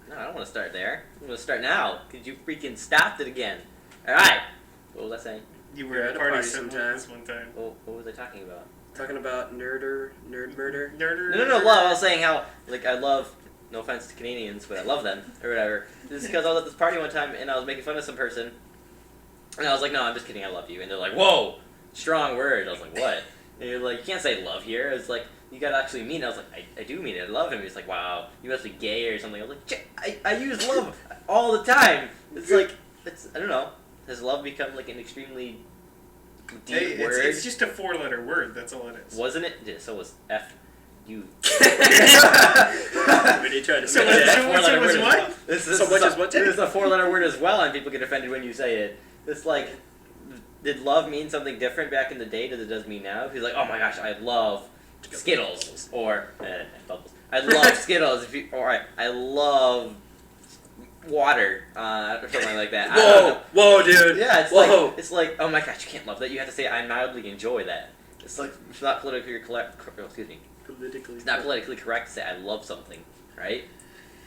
No, I don't want to start there. I'm going to start now. Because you freaking stopped it again. Alright. What was I saying? You were at a party sometimes one time. What was I talking about? Talking about nerd murder. No, love. I was saying how, like, I love, no offense to Canadians, but I love them, or whatever. This is because I was at this party one time, and I was making fun of some person, and I was like, no, I'm just kidding, I love you. And they're like, whoa, strong word. I was like, what? And you're like, you can't say love here. It's like, you gotta actually mean it. I was like, I do mean it. I love him. He's like, wow, you must be gay or something. I was like, I use love all the time. It's like, I don't know. Has love become like an extremely deep word? It's just a 4-letter word. That's all it is. Wasn't it? Yeah, so was F. You. When you try to say that. So was what? So much as what? It's a 4-letter word as well, and people get offended when you say it. It's like, did love mean something different back in the day than it does me now? He's like, oh my gosh, I love Skittles, or bubbles. I love Skittles, or I love water, or something like that. Whoa, dude. Yeah, it's like, oh my gosh, you can't love that. You have to say, I mildly enjoy that. It's like, it's not politically correct. Excuse me. It's not politically correct to say I love something, right?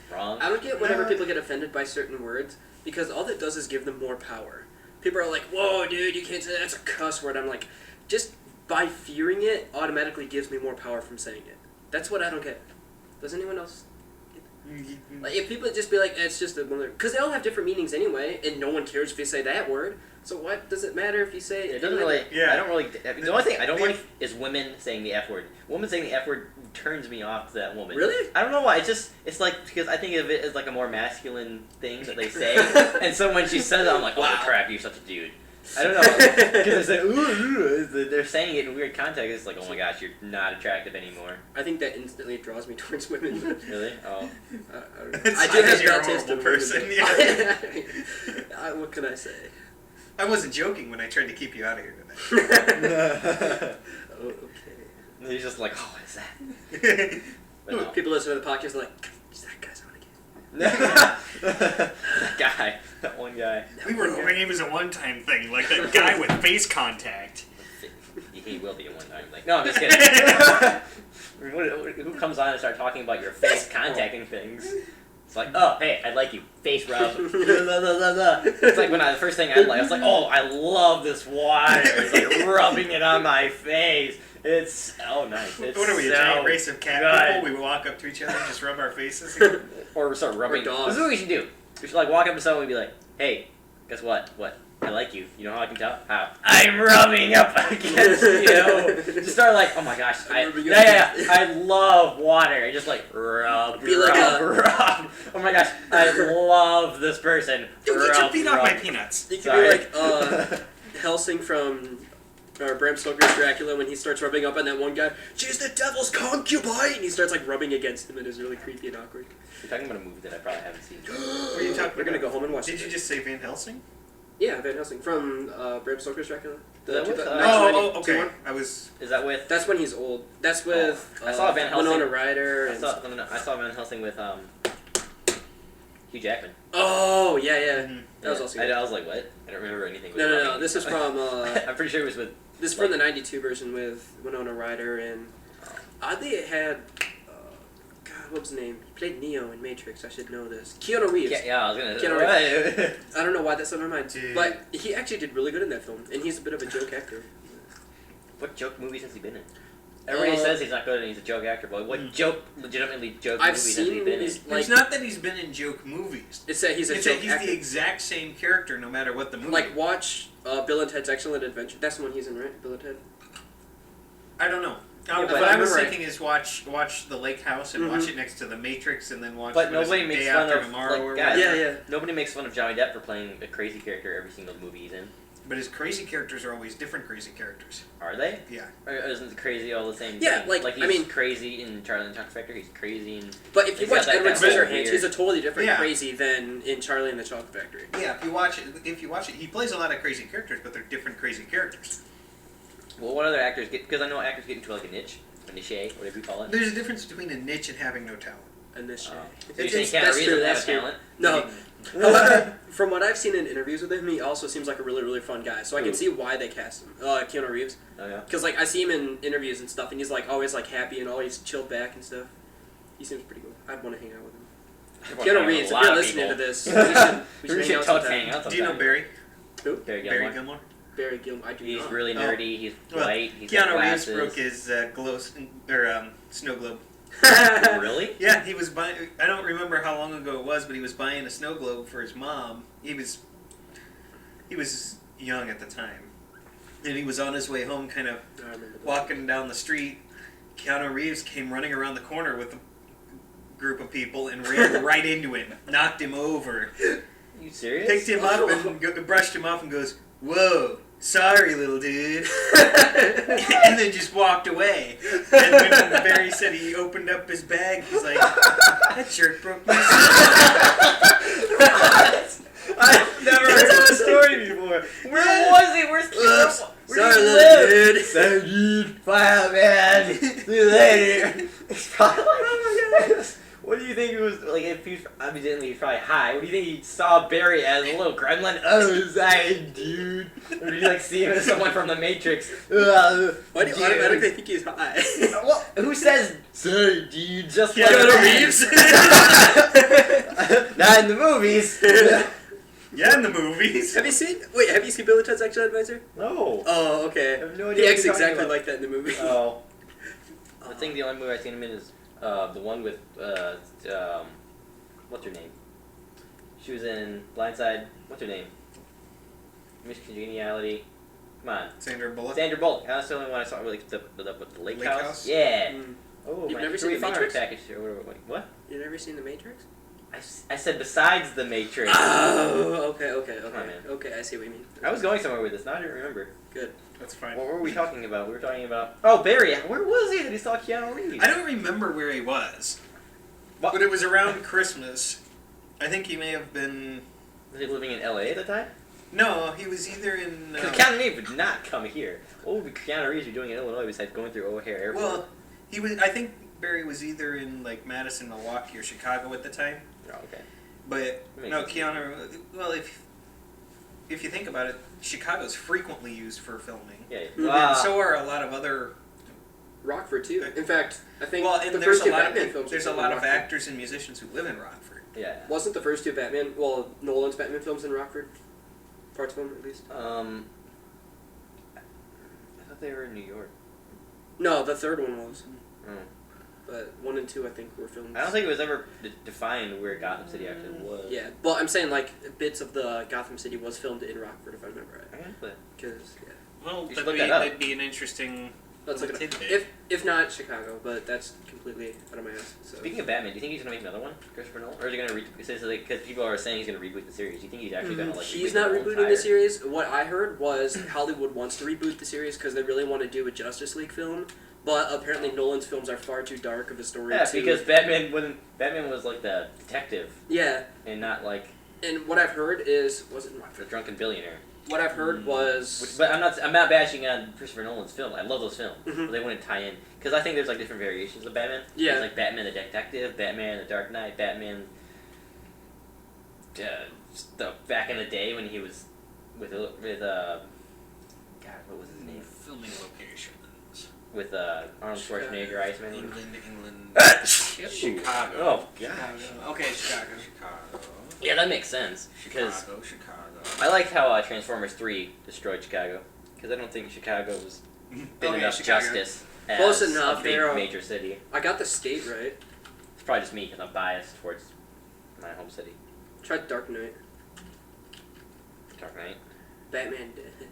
Wrong. I don't get whenever people get offended by certain words, because all that does is give them more power. People are like, whoa, dude, you can't say that. That's a cuss word. I'm like, just by fearing it automatically gives me more power from saying it. That's what I don't get. Does anyone else? Like, if people just be like, it's just a word, because they all have different meanings anyway, and no one cares if you say that word. So what does it matter if you say it? Doesn't really. Yeah. I don't really. The only thing I don't like is women saying the F word. Women saying the F word turns me off to that woman. Really? I don't know why. It's like because I think of it as like a more masculine thing that they say, and so when she says it, I'm like, oh crap, you're such a dude. I don't know, because they're saying it in weird context. It's like, oh my gosh, you're not attractive anymore. I think that instantly draws me towards women. Really? Oh. I do have you're that a taste horrible in person. Yeah. What can I say? I wasn't joking when I tried to keep you out of here today. Oh, okay. And he's just like, oh, what is that? No. People listen to the podcast are like, that guy's on again. That guy. That one guy. It was a one-time thing, like that guy with face contact. He will be a one-time thing. No, I'm just kidding. Who comes on and starts talking about your face contacting things? It's like, oh, hey, I like you. Face rub. It's like when the first thing I was like, oh, I love this water. It's like rubbing it on my face. It's so nice. It's what are we, a giant race of cat people? We walk up to each other and just rub our faces? Or start rubbing. Or dogs. This is what we should do. We should like walk up to someone and be like, hey, guess what? What? I like you. You know how I can tell? How? I'm rubbing up against you. Just start like, oh my gosh. I love water. I just like rub. Oh my gosh. I love this person. Dude, get your feet off my peanuts. You can be like Helsing from Bram Stoker's Dracula when he starts rubbing up on that one guy. She's the devil's concubine! And he starts like rubbing against him and it's really creepy and awkward. You're talking about a movie that I probably haven't seen. What are you talking about? We're going to go home and watch it. Did you just say Van Helsing? Yeah, Van Helsing from Bram Stoker's Dracula. Okay. Is that with? That's when he's old. That's with. I saw Van Helsing. Winona Ryder. I saw Van Helsing with Hugh Jackman. Oh yeah. Mm-hmm. That was also good. I was like, what? I don't remember anything. No. This is from. I'm pretty sure it was with. This is from the '92 version with Winona Ryder and. Oddly, it had. What was his name? He played Neo in Matrix. I should know this. Keanu Reeves. Yeah, I was gonna. Keanu Reeves. I don't know why that's on my mind, but he actually did really good in that film, and he's a bit of a joke actor. What joke movies has he been in? Everybody says he's not good and he's a joke actor, but what legitimately joke movies has he been in? It's not that he's been in joke movies. It's that he's a joke actor. He's the exact same character no matter what the movie. Like, watch Bill and Ted's Excellent Adventure. That's the one he's in, right? Bill and Ted? I don't know. What I was thinking is watch The Lake House and watch it next to The Matrix and then watch Day After Tomorrow or guys, whatever. Nobody makes fun of Johnny Depp for playing a crazy character every single movie he's in. But his crazy characters are always different crazy characters. Are they? Yeah. Or isn't crazy all the same Yeah, thing? He's crazy in Charlie and the Chocolate Factory, he's crazy in... But if you watch Edward Scissorhands, he's a totally different crazy than in Charlie and the Chocolate Factory. Yeah, if you watch it, he plays a lot of crazy characters, but they're different crazy characters. Well, what other actors get... Because I know actors get into like a niche, whatever you call it. There's a difference between a niche and having no talent. A niche. So you saying Keanu Reeves doesn't have talent? No. However, from what I've seen in interviews with him, he also seems like a really, really fun guy. So I can see why they cast him. Keanu Reeves. Oh, yeah? Because, like, I see him in interviews and stuff, and he's, like, always, like, happy and always chilled back and stuff. He seems pretty cool. I'd want to hang out with him. Keanu Reeves, if you're listening to this, we should hang out sometime. Do you know Barry? Who? Barry Gilmore? Barry Gilmore. I do He's not. really nerdy. He's white. He's Keanu Reeves broke his snow globe. Really? Yeah, he was buying. I don't remember how long ago it was, but he was buying a snow globe for his mom. He was young at the time, and he was on his way home, kind of walking down the street. Keanu Reeves came running around the corner with a group of people and ran right into him, knocked him over. Are you serious? Picked him up and brushed him off and goes, "Whoa, sorry, little dude," and then just walked away. And when Barry said he opened up his bag, he's like, "That jerk broke my I've never heard that story before. Where was he? Where Sorry, did he little live? dude. Sorry, dude. Fire, man. See you later. It's probably like, what do you think it was like? If he's evidently he's probably high. What do you think he saw Barry as a little gremlin? Oh, sorry, dude. Or did he like see him as someone from the Matrix? Why do you automatically think he's high? Well, who says sorry, dude? Just like Keanu Reeves. Not in the movies. Yeah, in the movies. Have you seen Bill and Ted's Actual Advisor? No. Oh, okay. I have no idea He what acts you're talking exactly about. like that in the movie. Oh. I think the only movie I've seen him in is the one with what's her name? She was in Blindside. What's her name? Miss Congeniality. Come on. Sandra Bullock. Sandra Bullock. That's the only one I saw. Like the Lake Lake House. House? Yeah. Mm. Oh, You've my never seen The free Matrix? package or whatever. Wait, what? You never seen The Matrix? I said besides the Matrix. Oh, okay. Come on, man. Okay, I see what you mean. I was going somewhere with this. Now I don't remember. Good. That's fine. What were we talking about? We were talking about... Oh, Barry. Where was he that he saw Keanu Reeves? I don't remember where he was, What? but it was around Christmas. I think he may have been... Was he living in L.A. at the time? No, he was either in... Because Keanu Reeves would not come here. What would Keanu Reeves be doing in Illinois besides going through O'Hare Airport? Well, he was. I think Barry was either in like Madison, Milwaukee, or Chicago at the time. Oh, okay. But Makes no, sense. Keanu. Well, if you think about it, Chicago's frequently used for filming. Yeah. And so are a lot of other. Rockford too. In fact, I think Well, and the there's first a two lot Batman of films. there's were a filmed lot in of Rockford. actors and musicians who live in Rockford. Yeah. Wasn't the first two Batman? Well, Nolan's Batman films in Rockford. Parts of them, at least. I thought they were in New York. No, the third one was. Oh. But 1 and 2, I think, were filmed. I don't think it was ever defined where Gotham City actually was. Yeah, well, I'm saying like bits of the Gotham City was filmed in Rockford, if I remember right. Okay. Because yeah, Well, You should look that up. that'd be an interesting. let's look it up. tidbit. If not Chicago, but that's completely out of my ass. So. Speaking of Batman, do you think he's gonna make another one, Christopher Nolan, or is he gonna because people are saying he's gonna reboot the series? Do you think he's actually gonna like? He's reboot not the whole rebooting entire- the series. What I heard was Hollywood wants to reboot the series because they really want to do a Justice League film. But apparently Nolan's films are far too dark of a story. Yeah, because Batman was like the detective Yeah, and not like and what I've heard is wasn't the Rockford. drunken billionaire. What I've heard was. But I'm not bashing on Christopher Nolan's film. I love those films, Mhm. but they wouldn't tie in because I think there's like different variations of Batman. Yeah. There's like Batman the Detective, Batman the Dark Knight, Batman. The back in the day when he was with God, what was his name? Filming locations. With Arnold Schwarzenegger, Iceman. England. Chicago. Oh god. Okay, Chicago. Yeah, that makes sense because Chicago. I liked how Transformers 3 destroyed Chicago because I don't think Chicago was did Okay, enough Chicago. justice as Close enough, a big they're, major city. I got the state right. It's probably just me because I'm biased towards my home city. Try Dark Knight. Dark Knight. Batman did. I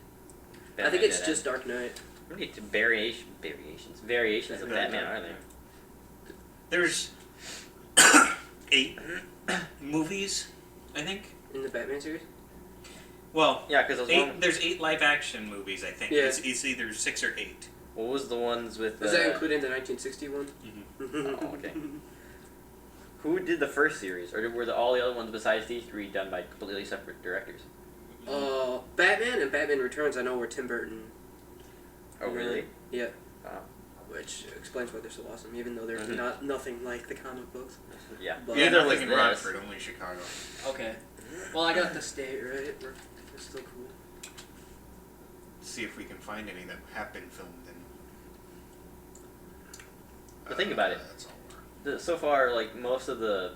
Batman think it's did just Dark Knight. What are variations of Batman, are there? There's 8 movies, I think. In the Batman series? Well, Yeah, because there's 8 live action movies, I think. Yeah. It's either 6 or 8. what was the ones with? Does that include the 1961? Oh, okay. Who did the first series, or were all the other ones besides these 3 done by completely separate directors? Batman and Batman Returns I know were Tim Burton. Oh, really? Yeah. Oh. Which explains why they're so awesome, even though they're Mhm. nothing like the comic books. Yeah. But Yeah, Neither nothing was in this. Rockford, only Chicago. Okay. Well, I got the state right. It's still cool. See if we can find any that have been filmed in. But think about it. That's all. So far, like most of the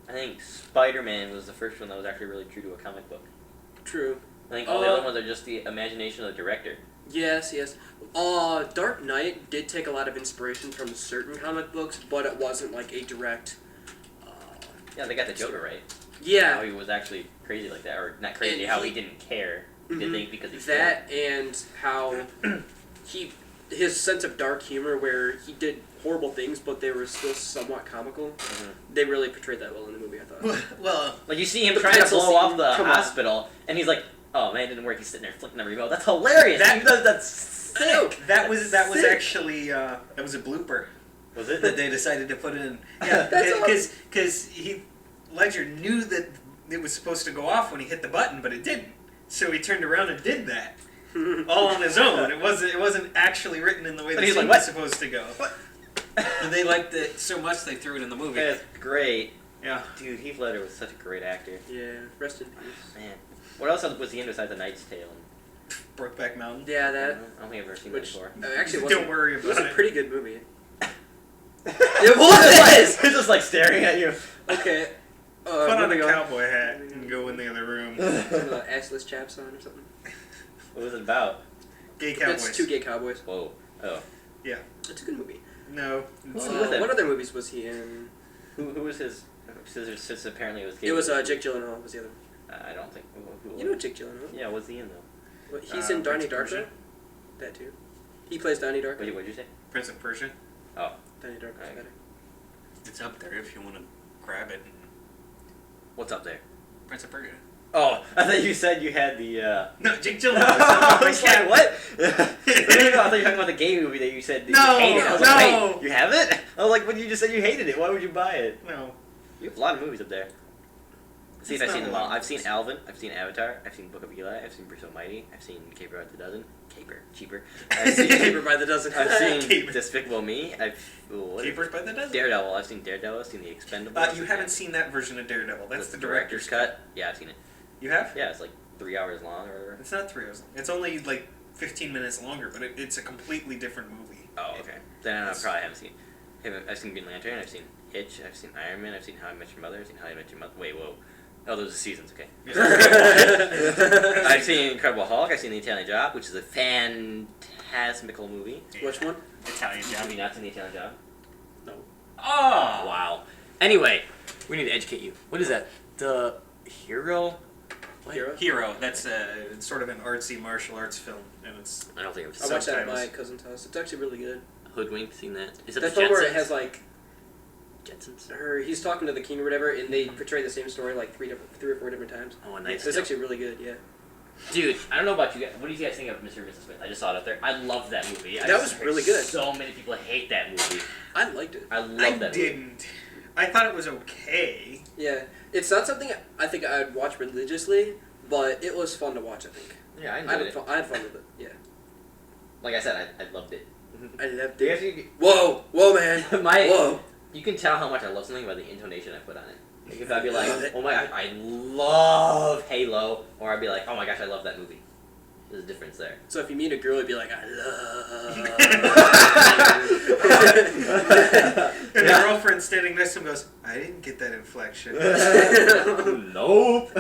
I think Spider-Man was the first one that was actually really true to a comic book. True. I think all the other ones are just the imagination of the director. Yes. Dark Knight did take a lot of inspiration from certain comic books, but it wasn't like a direct. Yeah, they got the Joker right. Yeah. How he was actually crazy like that, or not crazy. How he didn't care. He did think because he that and how his sense of dark humor, where he did horrible things, but they were still somewhat comical. Mm-hmm. They really portrayed that well in the movie, I thought. Well, like you see him trying to blow off the hospital, and he's like, "Oh man, it didn't work." He's sitting there flicking the remote. That's hilarious. That's sick. That was actually that was a blooper. Was it? That they decided to put in? Yeah, because Ledger knew that it was supposed to go off when he hit the button, but it didn't. So he turned around and did that all on his own. It wasn't actually written in the way the scene was supposed to go. What? And they liked it so much they threw it in the movie. That's great. Yeah. Dude, Heath Ledger was such a great actor. Yeah, rest in peace. Man. What else was he in besides The Knight's Tale? Brokeback Mountain. Yeah, I that. don't think I've ever seen that before. Actually, don't worry about it. It was a pretty good movie. It was! He's just like staring at you. Okay. Put on a cowboy hat and go in the other room. Some assless chaps on or something. What was it about? Gay cowboys. It's 2 gay cowboys. Whoa. Oh. Yeah. It's a good movie. No. What other movies was he in? Who was his... Since apparently it was gay. It was Jake Gyllenhaal was the other one. I don't think... Who You know Jake Gyllenhaal? Yeah, what's he in, though? What, he's in Donnie Darko? That too. He plays Donnie Darko. Wait, what did you say? Prince of Persia. Oh. Donnie Darko's Right. better. It's up there if you want to grab it. What's up there? Prince of Persia. Oh, I thought you said you had the, No, Jake Gyllenhaal. I was like, what? I thought you were talking about the gay movie that you said that you hated. I was like, wait, you have it? I was like, when you just said you hated it, why would you buy it? No. You have a lot of movies up there. See if I've It's seen not them a all. lot. I've seen Alvin, I've seen Avatar, I've seen Book of Eli, I've seen Bruce Almighty, I've seen Caper by the Dozen. Cheaper. I've seen Caper by the Dozen. I've seen Caper. Despicable Me. Capers by the Dozen. Daredevil. I've seen Daredevil. I've seen The Expendables. You haven't seen that version of Daredevil. That's the director's cut. Yeah, I've seen it. You have? Yeah, it's like 3 hours long or whatever. It's not 3 hours long. It's only like 15 minutes longer, but it's a completely different movie. Oh, okay. Then I probably haven't seen. I've seen Green Lantern. I've seen Hitch. I've seen Iron Man. I've seen How I Met Your Mother. I've seen How I Met Your Mother. Wait, whoa. Oh, those are seasons. Okay. I've seen Incredible Hulk. I've seen The Italian Job, which is a fantasmical movie. Which one? Italian Job. Have you not seen The Italian Job? No. Oh, wow. Anyway, we need to educate you. What is that? The Hero? What? Hero. That's it's sort of an artsy martial arts film, and it's. I don't think I've I seen watched that at Subtitles. my cousin's house. It's actually really good. Hoodwinked. Seen that? Is it That's the one where it Jetsons? has like Jetsons. he's talking to the king or whatever, and they portray the same story like 3 or 4 different times. Oh, nice. It's actually really good. Yeah. Dude, I don't know about you guys. What do you guys think of Mr. and Mrs. Smith? I just saw it up there. I love that movie. That was really good. So many people hate that movie. I liked it. I love I that movie. didn't. I thought it was okay. Yeah. It's not something I think I'd watch religiously, but it was fun to watch. I think. Yeah, I I enjoyed had it. fun. I had fun with it. Yeah. Like I said, I loved it. I loved You it. guys- Whoa, man. Whoa. You can tell how much I love something by the intonation I put on it. Like if I'd be like, oh my gosh, I love Halo, or I'd be like, oh my gosh, I love that movie. There's a difference there. So if you meet a girl, you'd be like, I love. And your girlfriend standing next to him goes, I didn't get that inflection. Nope.